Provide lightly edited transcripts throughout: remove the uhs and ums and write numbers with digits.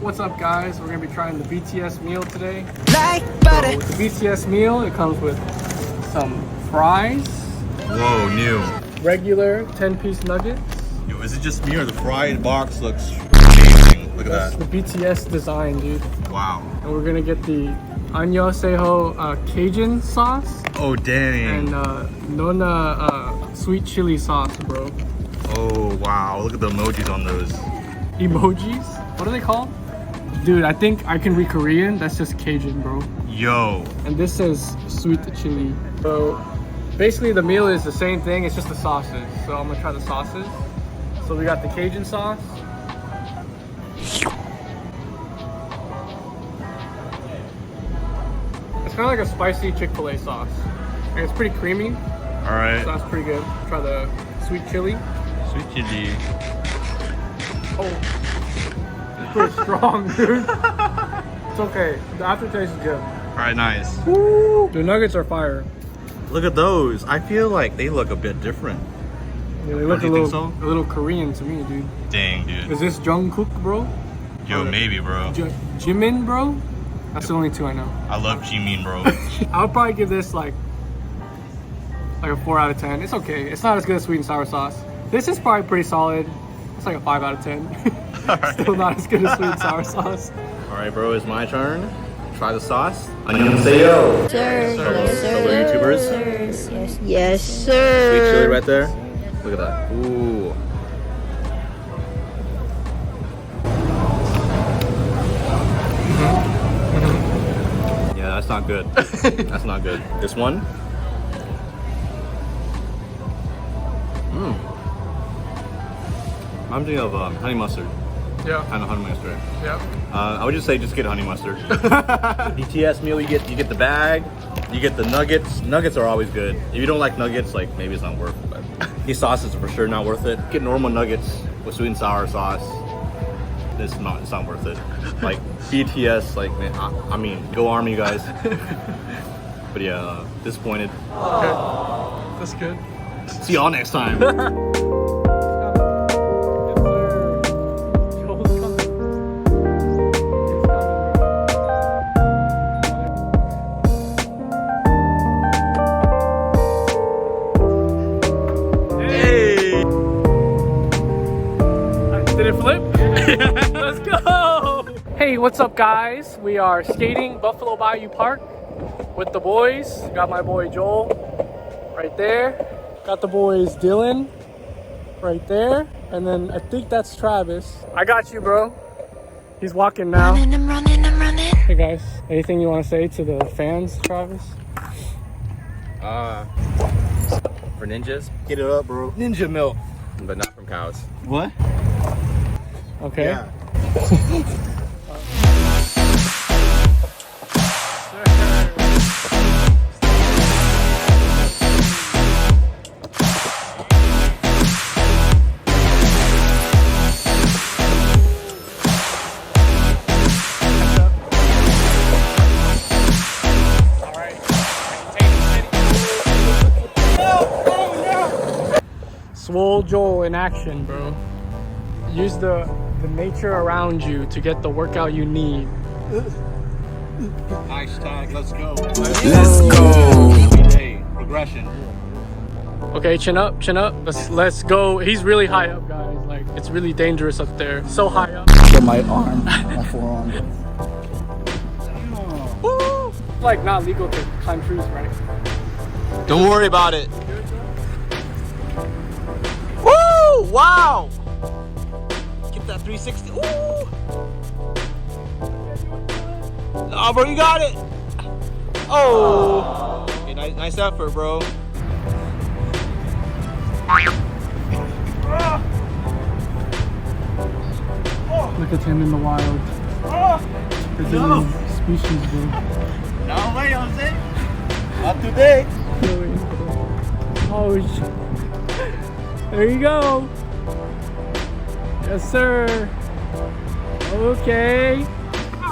What's up, guys? We're gonna be trying the BTS meal today. Like butter. So with the BTS meal, it comes with some fries. Whoa, new. Regular 10-piece nuggets. Yo, is it just me or the fried box looks amazing? Look at That's that. the BTS design, dude. Wow. And we're gonna get the Annyeonghaseyo Cajun sauce Oh, dang. and Nona sweet chili sauce, bro. Oh, wow. Look at the emojis on those. Emojis? What are they called? Dude, I think I can read Korean. That's just Cajun, bro. Yo. And this says sweet chili. So basically the meal is the same thing, it's just the sauces. So I'm gonna try the sauces. So we got the Cajun sauce. It's kind of like a spicy Chick-fil-A sauce. And it's pretty creamy, All right. so that's pretty good. Try the sweet chili. Sweet chili. Oh, it's pretty strong, dude. It's okay, the aftertaste is good. All right, nice. Woo! The nuggets are fire. Look at those. I feel like they look a bit different. Yeah, they look do you think so? a little Korean to me, dude. Dang, dude. Is this Jungkook, bro? Yo, maybe, bro. Jimin, bro? That's the only two I know. I love Jimin, bro. I would probably give this like a 4 out of 10. It's okay. It's not as good as sweet and sour sauce. This is probably pretty solid. It's like a 5 out of 10. Still not as good as sweet and sour sauce. All right, bro, it's my turn. Try the sauce. Annyeonghaseyo. Sir, yes, sir. Hello, YouTubers. Yes, yes, sir. Sweet chili right there. Look at that. Ooh. Yeah, that's not good. That's not good. This one. I'm thinking of honey mustard. Yeah. Kind of honey mustard. Yeah. I would just say just get honey mustard. BTS meal, you get the bag, you get the nuggets. Nuggets are always good. If you don't like nuggets, like maybe it's not worth it. But these sauces are for sure not worth it. Get normal nuggets with sweet and sour sauce. It's not worth it. Like BTS, like man, I mean, go Army, guys. But yeah, disappointed. Okay. That's good. See y'all next time. Did it flip? Let's go! Hey, what's up, guys? We are skating Buffalo Bayou Park with the boys. Got my boy Joel right there. Got the boys Dylan right there. And then I think that's Travis. I got you, bro. He's walking now. I'm running. Hey, guys. Anything you want to say to the fans, Travis? For ninjas, Get it up, bro. Ninja milk. but not from cows. What? Okay. Yeah. Swole Joel in action, bro. Use the nature around you to get the workout you need. Hashtag let's go. Let's go. Hey, progression. Okay, chin up. Let's go. He's really high up, guys. Like, it's really dangerous up there. So high up. Get my arm, my forearm. Woo! Like, not legal to climb trees, right? Don't worry about it. Woo! Wow! Get that 360. Ooh! Oh, bro, you got it. Oh! Okay, nice effort, bro. Look at him in the wild. It's a species, bro. No way, Jose. Not today. Oh, shit. There you go. Yes, sir. Okay.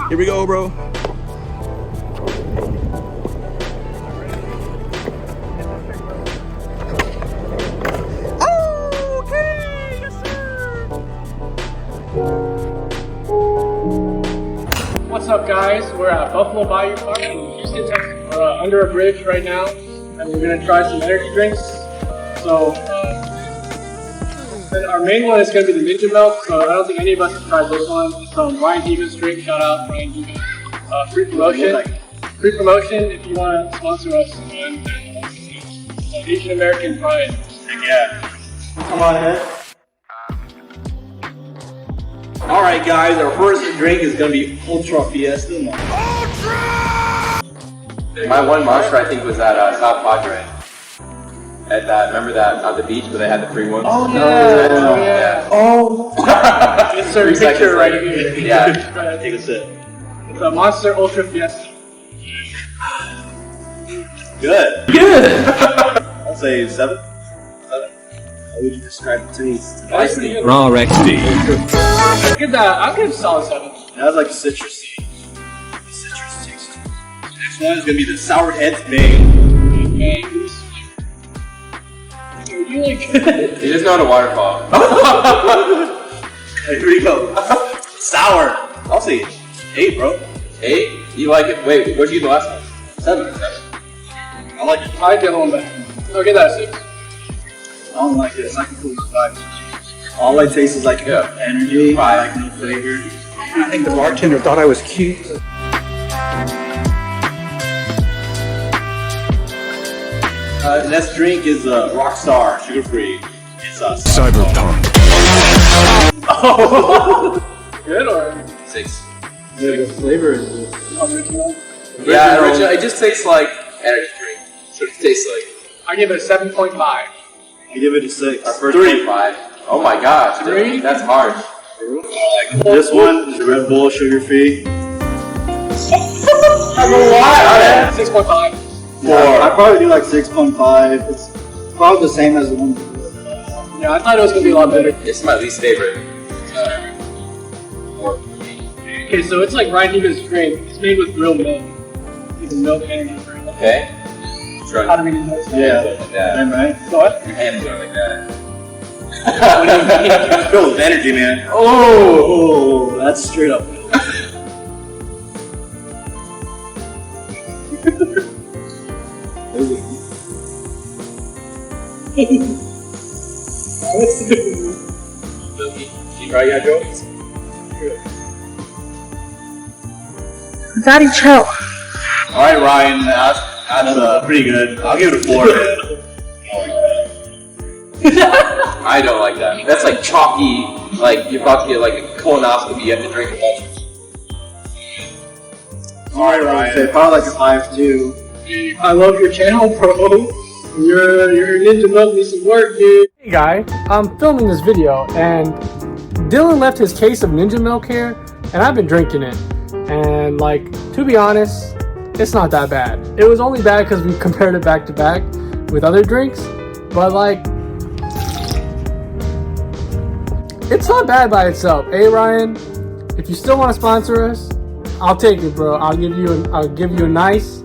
Here we go, bro. Okay, yes, sir. What's up, guys? We're at Buffalo Bayou Park in Houston, Texas. We're under a bridge right now, and we're gonna try some energy drinks. So, and our main one is gonna be the Ninja Melk. So I don't think any of us have tried this one. It's from Ryan Deegan's drink. Shout out Ryan Deegan. Free promotion. Free promotion if you want to sponsor us. And Asian American pride. Yeah. Come on ahead. All right, guys. Our first drink is gonna be Ultra Fiesta. My one monster, I think, was at South Padre. At that, remember that on the beach where they had the free ones? Oh yeah. Oh. Insert picture right here. Yeah. Take a sip. It's a Monster Ultra Fiesta. Good. Good. I'll say 7. How would you describe the taste? Raw XD. Look at that. I'll give it a solid 7. That was like citrusy. Citrus taste. Next one is gonna be the Sour Heads Bang. You like You just know how to waterfall. Hey, here we go. Sour. I'll say 8, bro. 8? You like it? Wait, what'd you get the last one? 7. I like it. I get one back. I'll give that a 6. I don't like it. It's like a cool vibe. All I taste is like energy, like no flavor. I think the bartender thought I was cute. The next drink is Rockstar, sugar free. It's Cyberpunk. Oh! Good or? 6. The flavor is just... Original? Yeah, original. It just tastes like energy drink. That's what it tastes like. I give it a 7.5. I give it a 6. Our first 3. 5. Oh my gosh, dude. 3? That's harsh. This one is Red Bull, sugar free. 6.5. 4. I probably do like 6.5. It's probably the same as the one before. Yeah, I thought it was gonna be a lot better. It's my least favorite. 4. Okay, so it's like Ryan Deegan's drink. It's made with real milk. It's a milk energy drink. Okay. How do we do this? Yeah. Like that. Same, right? What? Your hands are like that. What do you mean? It's filled with energy, man. Oh, that's straight up. You try yet, Joe? Daddy, chill. Alright, Ryan, that's pretty good. I'll give it a 4, man. I don't like that. That's like chalky, like you're about to get like a colonoscopy, you have to drink a bunch. Alright, I'd say Ryan. probably like a 5 too. I love your channel, bro. Your Ninja Milk needs some work, dude. Hey guys, I'm filming this video and Dylan left his case of Ninja Milk here and I've been drinking it. And like, to be honest, it's not that bad. It was only bad because we compared it back to back with other drinks. But like, it's not bad by itself. Hey Ryan, if you still want to sponsor us, I'll take it, bro. I'll give you a nice,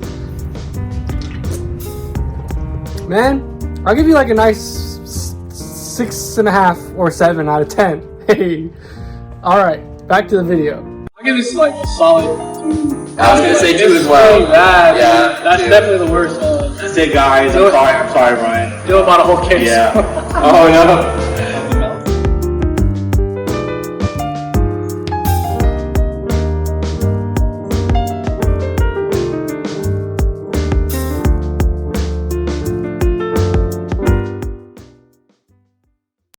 man. I'll give you like a nice 6.5 or 7 out of 10. Hey, all right, back to the video. I'll give this like a solid 2. I was gonna say 2 as well. Bad, Yeah, that's 2. definitely the worst one. That's it, guys. I'm sorry, Ryan. Dylan bought a whole case. Yeah. Oh no.